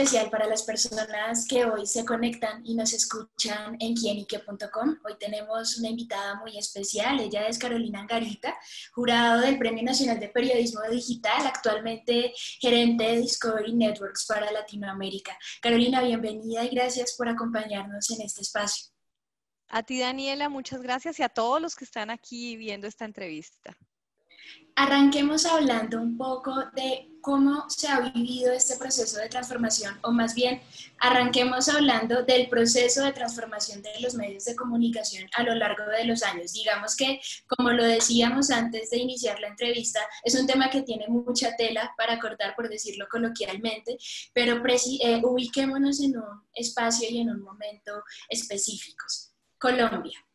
especial para las personas que hoy se conectan y nos escuchan en quienique.com. Hoy tenemos una invitada muy especial. Ella es Carolina Angarita, jurado del Premio Nacional de Periodismo Digital, actualmente gerente de Discovery Networks para Latinoamérica. Carolina, bienvenida y gracias por acompañarnos en este espacio. A ti, Daniela, muchas gracias y a todos los que están aquí viendo esta entrevista. Arranquemos hablando un poco de cómo se ha vivido este proceso de transformación, o más bien, arranquemos hablando del proceso de transformación de los medios de comunicación a lo largo de los años. Digamos que, como lo decíamos antes de iniciar la entrevista, es un tema que tiene mucha tela para cortar, por decirlo coloquialmente, pero ubiquémonos en un espacio y en un momento específicos.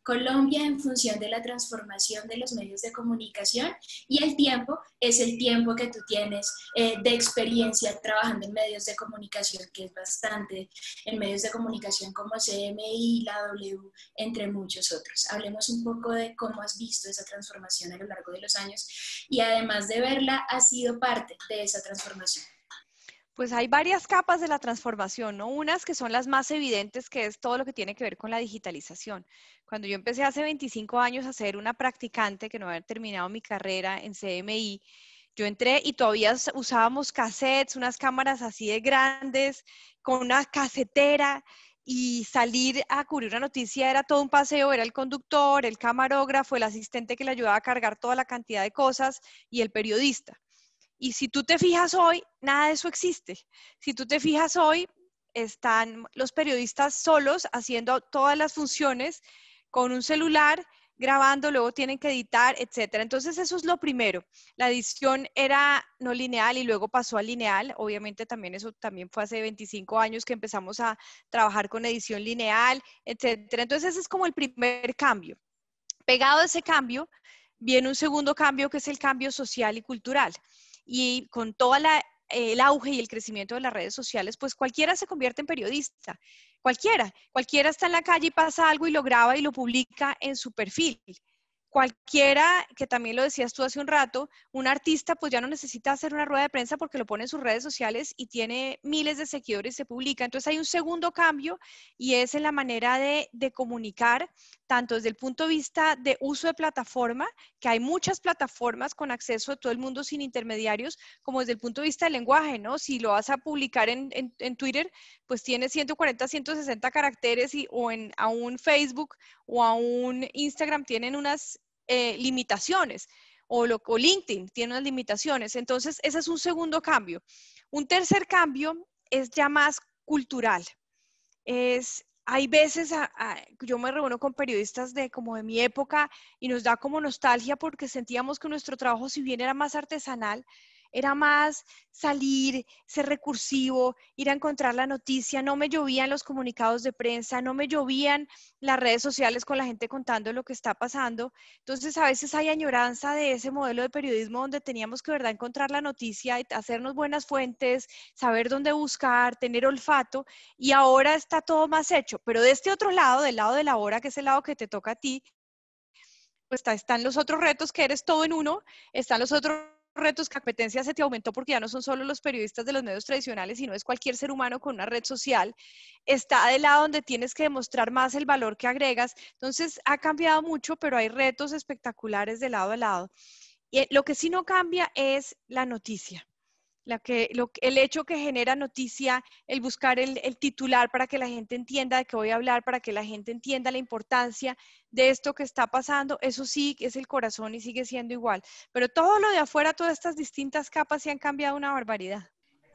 Colombia en función de la transformación de los medios de comunicación, y el tiempo es el tiempo que tú tienes de experiencia trabajando en medios de comunicación, que es bastante, en medios de comunicación como CMI, la W, entre muchos otros. Hablemos un poco de cómo has visto esa transformación a lo largo de los años y además de verla, has sido parte de esa transformación. Pues hay varias capas de la transformación, ¿no? Unas que son las más evidentes, que es todo lo que tiene que ver con la digitalización. Cuando yo empecé hace 25 años a ser una practicante que no había terminado mi carrera en CMI, yo entré y todavía usábamos cassettes, unas cámaras así de grandes, con una casetera, y salir a cubrir una noticia era todo un paseo, era el conductor, el camarógrafo, el asistente que le ayudaba a cargar toda la cantidad de cosas y el periodista. Y si tú te fijas hoy, nada de eso existe. Si tú te fijas hoy, están los periodistas solos haciendo todas las funciones con un celular, grabando, luego tienen que editar, etcétera. Entonces eso es lo primero. La edición era no lineal y luego pasó a lineal. Obviamente también eso también fue hace 25 años que empezamos a trabajar con edición lineal, etcétera. Entonces ese es como el primer cambio. Pegado a ese cambio, viene un segundo cambio que es el cambio social y cultural. Y con todo el auge y el crecimiento de las redes sociales, pues cualquiera se convierte en periodista. Cualquiera está en la calle y pasa algo y lo graba y lo publica en su perfil. Cualquiera, que también lo decías tú hace un rato, un artista pues ya no necesita hacer una rueda de prensa porque lo pone en sus redes sociales y tiene miles de seguidores y se publica. Entonces hay un segundo cambio y es en la manera de comunicar, tanto desde el punto de vista de uso de plataforma, que hay muchas plataformas con acceso a todo el mundo sin intermediarios, como desde el punto de vista del lenguaje, ¿no? Si lo vas a publicar en Twitter, pues tiene 140, 160 caracteres o a un Facebook o a un Instagram tienen unas limitaciones, o LinkedIn tiene unas limitaciones. Entonces, ese es un segundo cambio. Un tercer cambio es ya más cultural. Hay veces, yo me reúno con periodistas como de mi época y nos da como nostalgia porque sentíamos que nuestro trabajo, si bien era más artesanal, era más salir, ser recursivo, ir a encontrar la noticia. No me llovían los comunicados de prensa, no me llovían las redes sociales con la gente contando lo que está pasando. Entonces, a veces hay añoranza de ese modelo de periodismo donde teníamos que, ¿verdad?, encontrar la noticia, hacernos buenas fuentes, saber dónde buscar, tener olfato, y ahora está todo más hecho. Pero de este otro lado, del lado de la hora, que es el lado que te toca a ti, pues están los otros retos, que eres todo en uno, están los otros retos que la competencia se te aumentó porque ya no son solo los periodistas de los medios tradicionales, sino es cualquier ser humano con una red social. Está del lado donde tienes que demostrar más el valor que agregas. Entonces ha cambiado mucho, pero hay retos espectaculares de lado a lado. Y lo que sí no cambia es la noticia. El hecho que genera noticia, el buscar el titular para que la gente entienda de qué voy a hablar, para que la gente entienda la importancia de esto que está pasando, eso sí es el corazón y sigue siendo igual. Pero todo lo de afuera, todas estas distintas capas sí han cambiado una barbaridad.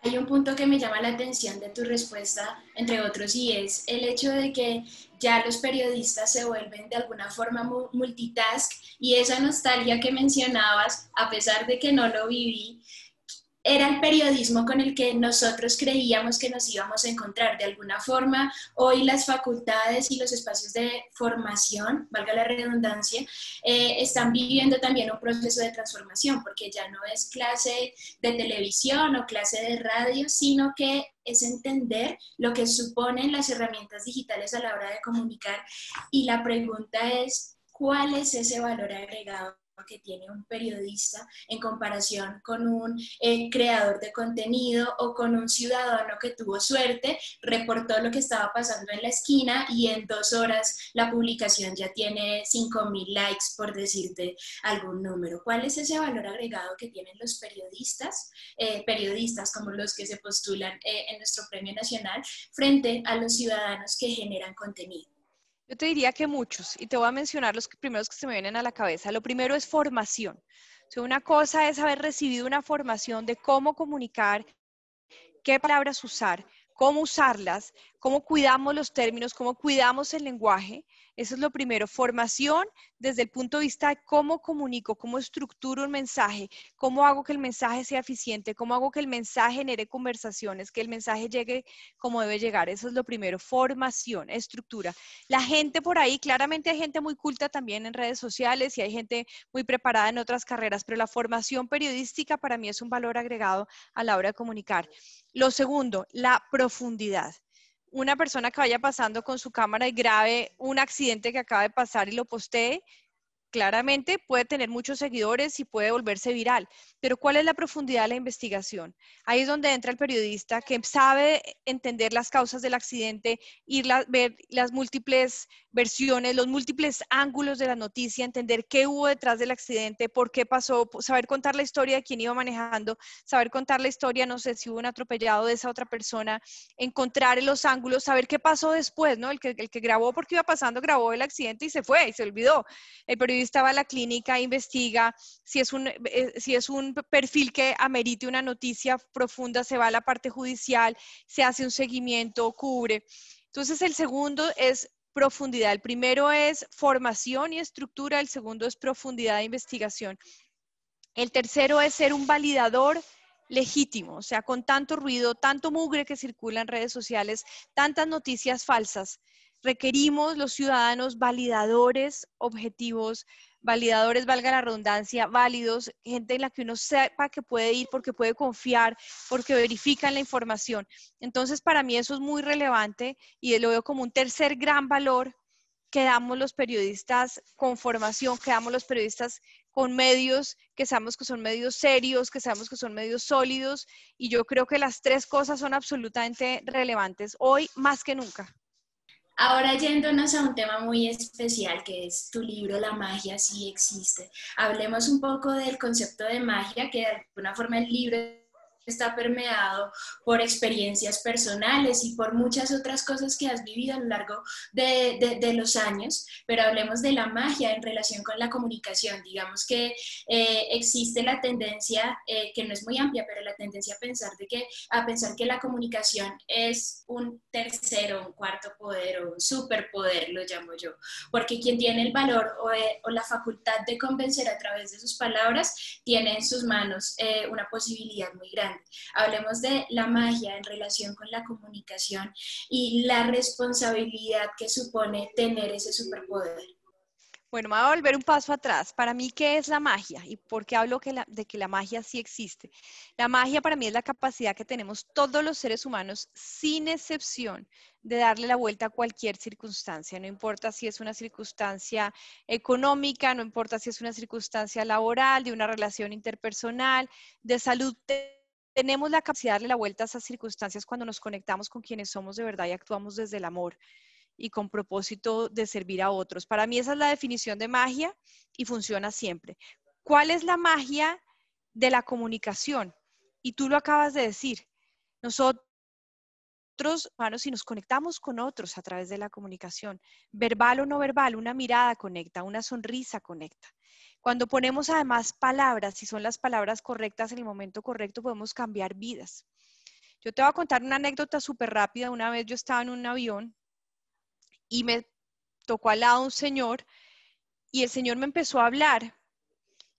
Hay un punto que me llama la atención de tu respuesta, entre otros, y es el hecho de que ya los periodistas se vuelven de alguna forma multitask, y esa nostalgia que mencionabas, a pesar de que no lo viví, era el periodismo con el que nosotros creíamos que nos íbamos a encontrar. De alguna forma, hoy las facultades y los espacios de formación, valga la redundancia, están viviendo también un proceso de transformación, porque ya no es clase de televisión o clase de radio, sino que es entender lo que suponen las herramientas digitales a la hora de comunicar. Y la pregunta es, ¿cuál es ese valor agregado que tiene un periodista en comparación con un creador de contenido o con un ciudadano que tuvo suerte, reportó lo que estaba pasando en la esquina y en 2 horas la publicación ya tiene 5.000 likes, por decirte algún número? ¿Cuál es ese valor agregado que tienen los periodistas como los que se postulan en nuestro premio nacional frente a los ciudadanos que generan contenido? Yo te diría que muchos, y te voy a mencionar los primeros que se me vienen a la cabeza. Lo primero es formación. O sea, una cosa es haber recibido una formación de cómo comunicar, qué palabras usar, cómo usarlas, cómo cuidamos los términos, cómo cuidamos el lenguaje. Eso es lo primero, formación desde el punto de vista de cómo comunico, cómo estructuro un mensaje, cómo hago que el mensaje sea eficiente, cómo hago que el mensaje genere conversaciones, que el mensaje llegue como debe llegar. Eso es lo primero, formación, estructura. La gente por ahí, claramente hay gente muy culta también en redes sociales y hay gente muy preparada en otras carreras, pero la formación periodística para mí es un valor agregado a la hora de comunicar. Lo segundo, la profundidad. Una persona que vaya pasando con su cámara y grabe un accidente que acaba de pasar y lo postee, claramente puede tener muchos seguidores y puede volverse viral, pero ¿cuál es la profundidad de la investigación? Ahí es donde entra el periodista que sabe entender las causas del accidente, ver las múltiples versiones, los múltiples ángulos de la noticia, entender qué hubo detrás del accidente, por qué pasó, saber contar la historia de quién iba manejando, saber contar la historia, no sé si hubo un atropellado de esa otra persona, encontrar los ángulos, saber qué pasó después, ¿no? El que grabó porque iba pasando, grabó el accidente y se fue y se olvidó. El periodista va a la clínica, investiga, si es un perfil que amerite una noticia profunda, se va a la parte judicial, se hace un seguimiento, cubre. Entonces, el segundo es profundidad. El primero es formación y estructura, el segundo es profundidad de investigación. El tercero es ser un validador legítimo, o sea, con tanto ruido, tanto mugre que circula en redes sociales, tantas noticias falsas. Requerimos los ciudadanos validadores objetivos, validadores, valga la redundancia, válidos, gente en la que uno sepa que puede ir porque puede confiar, porque verifican la información. Entonces, para mí eso es muy relevante y lo veo como un tercer gran valor que damos los periodistas con formación, que damos los periodistas con medios, que sabemos que son medios serios, que sabemos que son medios sólidos, y yo creo que las tres cosas son absolutamente relevantes hoy más que nunca. Ahora yéndonos a un tema muy especial que es tu libro La magia sí existe. Hablemos un poco del concepto de magia, que de alguna forma el libro está permeado por experiencias personales y por muchas otras cosas que has vivido a lo largo de los años, pero hablemos de la magia en relación con la comunicación. Digamos que existe la tendencia, que no es muy amplia, pero la tendencia a pensar que la comunicación es un tercero, un cuarto poder o un superpoder, lo llamo yo, porque quien tiene el valor o la facultad de convencer a través de sus palabras tiene en sus manos una posibilidad muy grande. Hablemos de la magia en relación con la comunicación y la responsabilidad que supone tener ese superpoder. Bueno, me voy a volver un paso atrás. Para mí, ¿qué es la magia? ¿Y por qué hablo de que la magia sí existe? La magia para mí es la capacidad que tenemos todos los seres humanos, sin excepción, de darle la vuelta a cualquier circunstancia. No importa si es una circunstancia económica, no importa si es una circunstancia laboral, de una relación interpersonal, de salud. Tenemos la capacidad de darle la vuelta a esas circunstancias cuando nos conectamos con quienes somos de verdad y actuamos desde el amor y con propósito de servir a otros. Para mí esa es la definición de magia y funciona siempre. ¿Cuál es la magia de la comunicación? Y tú lo acabas de decir. Nosotros, hermanos, si nos conectamos con otros a través de la comunicación, verbal o no verbal, una mirada conecta, una sonrisa conecta. Cuando ponemos además palabras, si son las palabras correctas en el momento correcto, podemos cambiar vidas. Yo te voy a contar una anécdota súper rápida. Una vez yo estaba en un avión y me tocó al lado un señor y el señor me empezó a hablar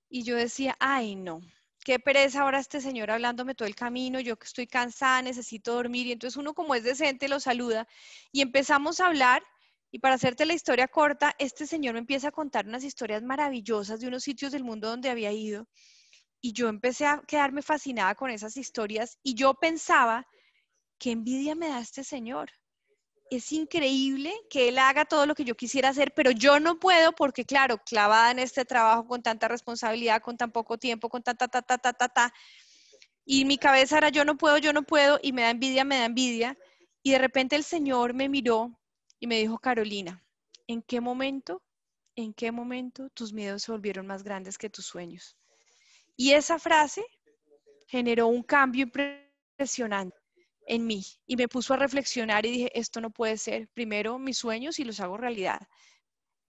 y yo decía, ay no, qué pereza ahora este señor hablándome todo el camino, yo que estoy cansada, necesito dormir. Y entonces uno como es decente lo saluda y empezamos a hablar. Y para hacerte la historia corta, este señor me empieza a contar unas historias maravillosas de unos sitios del mundo donde había ido y yo empecé a quedarme fascinada con esas historias y yo pensaba, qué envidia me da este señor. es increíble que él haga todo lo que yo quisiera hacer, pero yo no puedo porque, claro, clavada en este trabajo con tanta responsabilidad, con tan poco tiempo, con tanta, y mi cabeza era yo no puedo, y me da envidia, y de repente el Señor me miró y me dijo, Carolina, en qué momento tus miedos se volvieron más grandes que tus sueños? Y esa frase generó un cambio impresionante en mí y me puso a reflexionar y dije, esto no puede ser. Primero mis sueños y los hago realidad.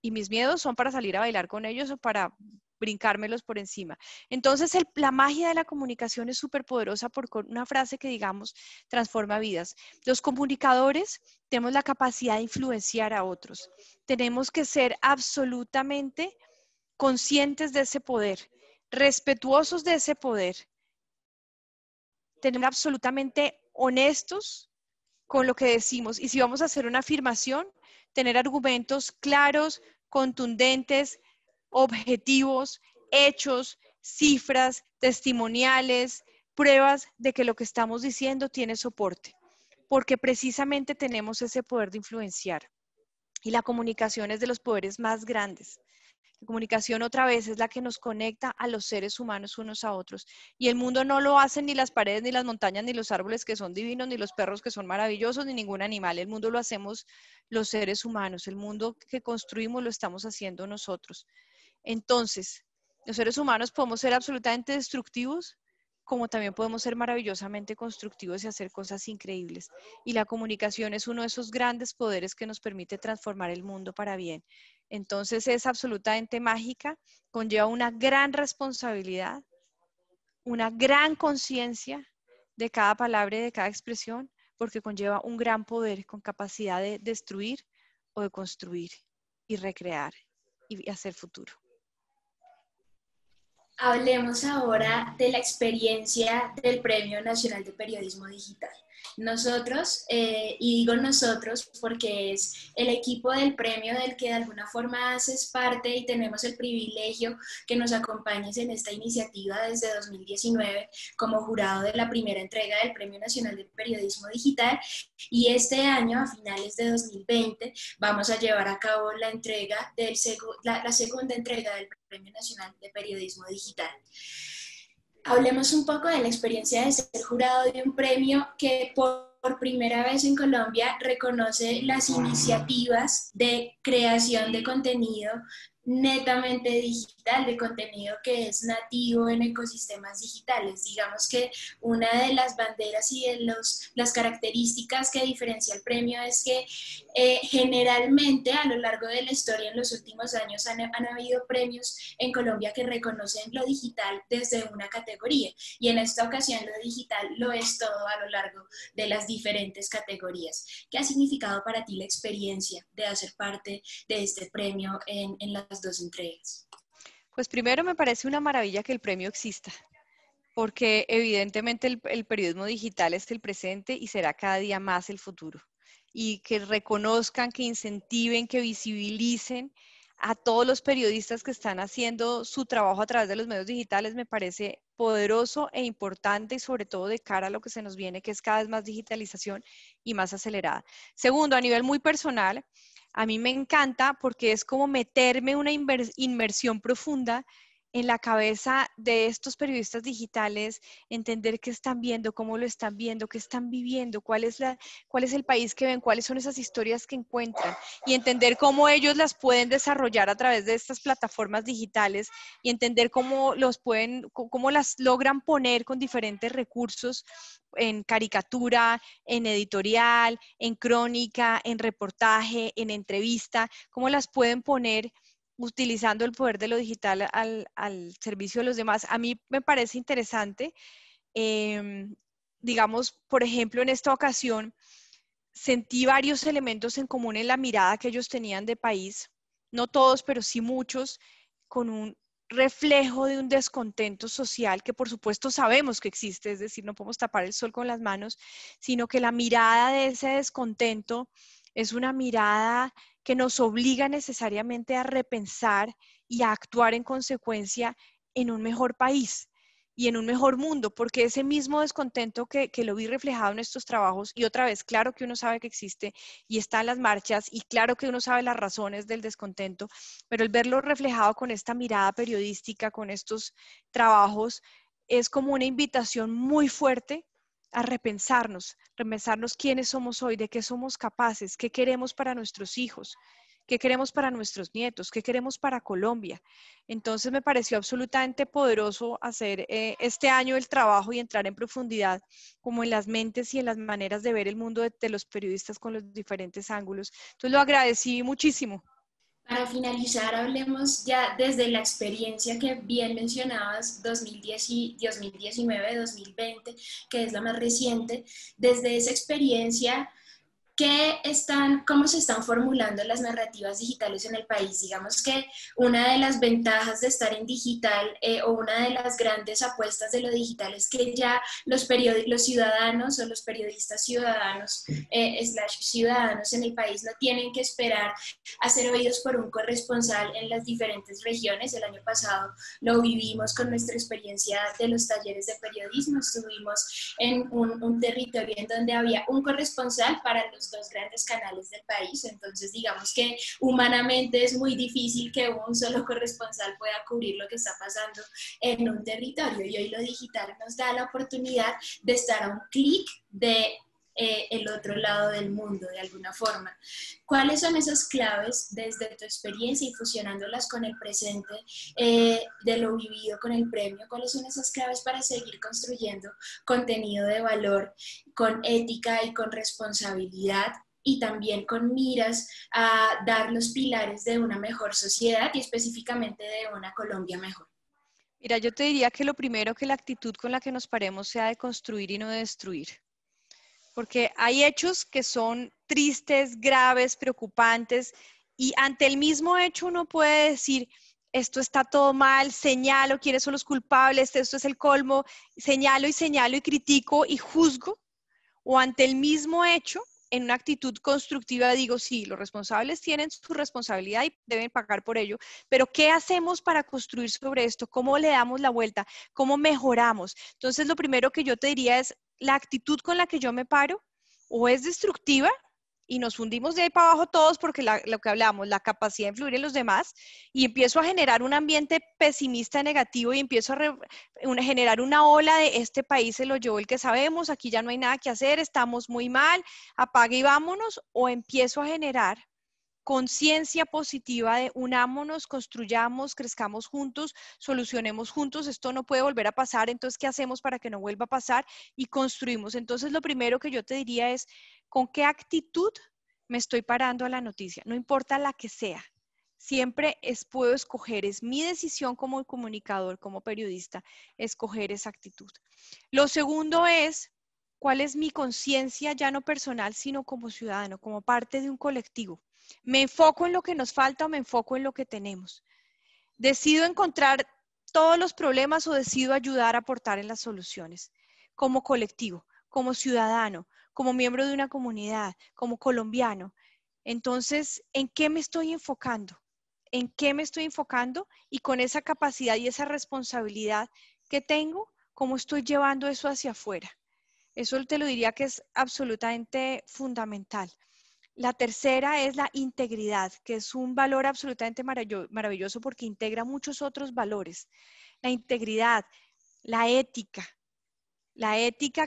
Y mis miedos son para salir a bailar con ellos o para brincármelos por encima. Entonces, la magia de la comunicación es súper poderosa por una frase que, digamos, transforma vidas. Los comunicadores tenemos la capacidad de influenciar a otros. Tenemos que ser absolutamente conscientes de ese poder, respetuosos de ese poder, tener absolutamente honestos con lo que decimos. Y si vamos a hacer una afirmación, tener argumentos claros, contundentes, objetivos, hechos, cifras, testimoniales, pruebas de que lo que estamos diciendo tiene soporte, porque precisamente tenemos ese poder de influenciar. Y la comunicación es de los poderes más grandes. La comunicación otra vez es la que nos conecta a los seres humanos unos a otros. Y el mundo no lo hacen ni las paredes, ni las montañas, ni los árboles que son divinos, ni los perros que son maravillosos, ni ningún animal. El mundo lo hacemos los seres humanos. El mundo que construimos lo estamos haciendo nosotros. Entonces, los seres humanos podemos ser absolutamente destructivos, como también podemos ser maravillosamente constructivos y hacer cosas increíbles. Y la comunicación es uno de esos grandes poderes que nos permite transformar el mundo para bien. Entonces es absolutamente mágica, conlleva una gran responsabilidad, una gran conciencia de cada palabra y de cada expresión, porque conlleva un gran poder con capacidad de destruir o de construir y recrear y hacer futuro. Hablemos ahora de la experiencia del Premio Nacional de Periodismo Digital. Nosotros, y digo nosotros porque es el equipo del premio del que de alguna forma haces parte y tenemos el privilegio que nos acompañes en esta iniciativa desde 2019 como jurado de la primera entrega del Premio Nacional de Periodismo Digital, y este año, a finales de 2020, vamos a llevar a cabo la entrega la segunda entrega del Premio Nacional de Periodismo Digital. Hablemos un poco de la experiencia de ser jurado de un premio que por primera vez en Colombia reconoce las iniciativas de creación de contenido netamente digital, de contenido que es nativo en ecosistemas digitales. Digamos que una de las banderas y de las características que diferencia el premio es que generalmente a lo largo de la historia en los últimos años han habido premios en Colombia que reconocen lo digital desde una categoría, y en esta ocasión lo digital lo es todo a lo largo de las diferentes categorías. ¿Qué ha significado para ti la experiencia de hacer parte de este premio en las dos entregas? Pues primero me parece una maravilla que el premio exista, porque evidentemente el periodismo digital es el presente y será cada día más el futuro. Y que reconozcan, que incentiven, que visibilicen a todos los periodistas que están haciendo su trabajo a través de los medios digitales me parece poderoso e importante, y sobre todo de cara a lo que se nos viene, que es cada vez más digitalización y más acelerada. Segundo, a nivel muy personal, a mí me encanta porque es como meterme una inmersión profunda en la cabeza de estos periodistas digitales, entender qué están viendo, cómo lo están viendo, qué están viviendo, cuál es el país que ven, cuáles son esas historias que encuentran, y entender cómo ellos las pueden desarrollar a través de estas plataformas digitales, y entender cómo las logran poner con diferentes recursos en caricatura, en editorial, en crónica, en reportaje, en entrevista, cómo las pueden poner utilizando el poder de lo digital al servicio de los demás. A mí me parece interesante, digamos, por ejemplo, en esta ocasión sentí varios elementos en común en la mirada que ellos tenían de país, no todos, pero sí muchos, con un reflejo de un descontento social que por supuesto sabemos que existe, es decir, no podemos tapar el sol con las manos, sino que la mirada de ese descontento es una mirada que nos obliga necesariamente a repensar y a actuar en consecuencia en un mejor país. y en un mejor mundo, porque ese mismo descontento que lo vi reflejado en estos trabajos, y otra vez, claro que uno sabe que existe y está en las marchas, y claro que uno sabe las razones del descontento, pero el verlo reflejado con esta mirada periodística, con estos trabajos, es como una invitación muy fuerte a repensarnos quiénes somos hoy, de qué somos capaces, qué queremos para nuestros hijos, qué queremos para nuestros nietos, qué queremos para Colombia. Entonces me pareció absolutamente poderoso hacer este año el trabajo y entrar en profundidad como en las mentes y en las maneras de ver el mundo de los periodistas con los diferentes ángulos. Entonces lo agradecí muchísimo. Para finalizar, hablemos ya desde la experiencia que bien mencionabas, 2010 y 2019, 2020, que es la más reciente. Desde esa experiencia, ¿cómo se están formulando las narrativas digitales en el país? Digamos que una de las ventajas de estar en digital o una de las grandes apuestas de lo digital es que ya los ciudadanos o los periodistas ciudadanos slash ciudadanos en el país no tienen que esperar a ser oídos por un corresponsal en las diferentes regiones. El año pasado lo vivimos con nuestra experiencia de los talleres de periodismo. Estuvimos en un territorio en donde había un corresponsal para los dos grandes canales del país, entonces digamos que humanamente es muy difícil que un solo corresponsal pueda cubrir lo que está pasando en un territorio, y hoy lo digital nos da la oportunidad de estar a un clic de el otro lado del mundo de alguna forma. ¿Cuáles son esas claves desde tu experiencia y fusionándolas con el presente de lo vivido con el premio? ¿Cuáles son esas claves para seguir construyendo contenido de valor con ética y con responsabilidad, y también con miras a dar los pilares de una mejor sociedad y específicamente de una Colombia mejor? Mira, yo te diría que lo primero, que la actitud con la que nos paremos sea de construir y no de destruir. Porque hay hechos que son tristes, graves, preocupantes, y ante el mismo hecho uno puede decir, esto está todo mal, señalo quiénes son los culpables, esto es el colmo, señalo y critico y juzgo, o ante el mismo hecho, en una actitud constructiva digo, sí, los responsables tienen su responsabilidad y deben pagar por ello, pero ¿qué hacemos para construir sobre esto? ¿Cómo le damos la vuelta? ¿Cómo mejoramos? Entonces, lo primero que yo te diría es, la actitud con la que yo me paro o es destructiva y nos hundimos de ahí para abajo todos porque lo que hablamos, la capacidad de influir en los demás, y empiezo a generar un ambiente pesimista, negativo, y empiezo a generar una ola de este país se lo llevó el que sabemos, aquí ya no hay nada que hacer, estamos muy mal, apague y vámonos, o empiezo a generar conciencia positiva de unámonos, construyamos, crezcamos juntos, solucionemos juntos, esto no puede volver a pasar, entonces, ¿qué hacemos para que no vuelva a pasar? Y construimos. Entonces, lo primero que yo te diría es, ¿con qué actitud me estoy parando a la noticia? No importa la que sea. Siempre puedo escoger, es mi decisión como comunicador, como periodista, escoger esa actitud. Lo segundo es, ¿cuál es mi conciencia ya no personal, sino como ciudadano, como parte de un colectivo? ¿Me enfoco en lo que nos falta o me enfoco en lo que tenemos? ¿Decido encontrar todos los problemas o decido ayudar a aportar en las soluciones? Como colectivo, como ciudadano, como miembro de una comunidad, como colombiano. Entonces, ¿en qué me estoy enfocando? ¿En qué me estoy enfocando? Y con esa capacidad y esa responsabilidad que tengo, ¿cómo estoy llevando eso hacia afuera? Eso te lo diría que es absolutamente fundamental. La tercera es la integridad, que es un valor absolutamente maravilloso porque integra muchos otros valores. La integridad, la ética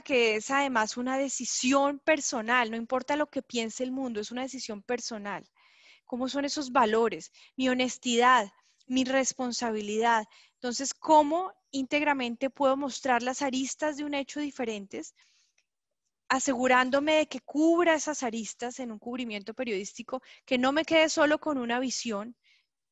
que es además una decisión personal, no importa lo que piense el mundo, es una decisión personal. ¿Cómo son esos valores? Mi honestidad, mi responsabilidad. Entonces, ¿cómo íntegramente puedo mostrar las aristas de un hecho diferentes, asegurándome de que cubra esas aristas en un cubrimiento periodístico, que no me quede solo con una visión,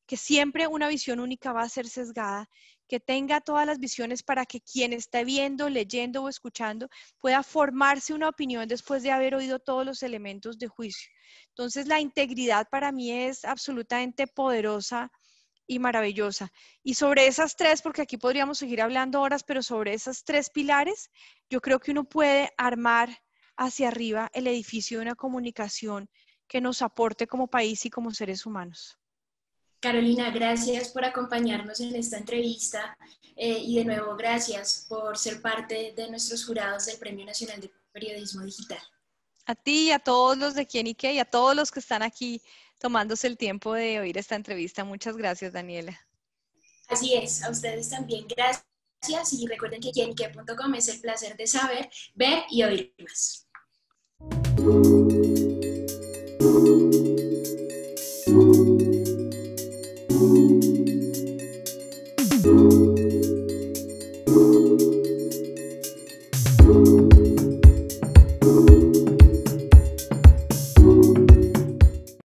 que siempre una visión única va a ser sesgada, que tenga todas las visiones para que quien esté viendo, leyendo o escuchando pueda formarse una opinión después de haber oído todos los elementos de juicio? Entonces, la integridad para mí es absolutamente poderosa y maravillosa. Y sobre esas tres, porque aquí podríamos seguir hablando horas, pero sobre esas tres pilares, yo creo que uno puede armar hacia arriba el edificio de una comunicación que nos aporte como país y como seres humanos. Carolina, gracias por acompañarnos en esta entrevista. Y de nuevo, gracias por ser parte de nuestros jurados del Premio Nacional de Periodismo Digital. A ti y a todos los de Quién y Qué y a todos los que están aquí tomándose el tiempo de oír esta entrevista. Muchas gracias, Daniela. Así es, a ustedes también gracias y recuerden que quienique.com es el placer de saber, ver y oír más.